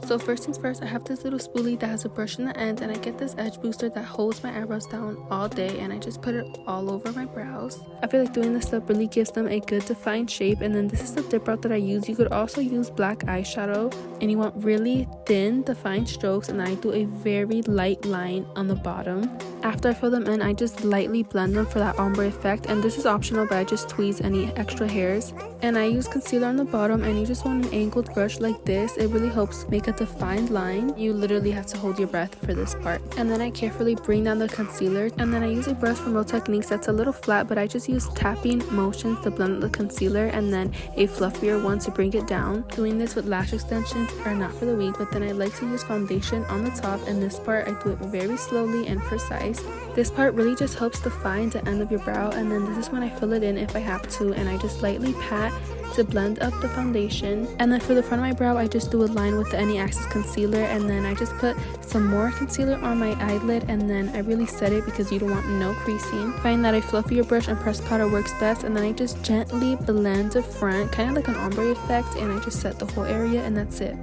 So first things first, I have this little spoolie that has a brush in the end, and I get this edge booster that holds my eyebrows down all day, and I just put it all over my brows. I feel like doing this stuff really gives them a good defined shape. And then this is the dip route that I use. You could also use black eyeshadow, and you want really thin defined strokes, and I do a very light line on the bottom. After I fill them in, I just lightly blend them for that ombre effect, and this is optional, but I just tweeze any extra hairs. And I use concealer on the bottom, and you just want an angled brush like this. It really helps make a defined line. You literally have to hold your breath for this part. And then I carefully bring down the concealer, and then I use a brush from Real Techniques that's a little flat, but I just use tapping motions to blend the concealer, and then a fluffier one to bring it down. Doing this with lash extensions are not for the weak, but then I like to use foundation on the top, and this part I do it very slowly and precise. This part really just helps define the end of your brow, and then this is when I fill it in if I have to, and I just lightly pat to blend up the foundation. And then for the front of my brow, I just do a line with the Any Access concealer, and then I just put some more concealer on my eyelid, and then I really set it because you don't want no creasing. Find that a fluffier brush and pressed powder works best, and then I just gently blend the front, kind of like an ombre effect, and I just set the whole area, and that's it.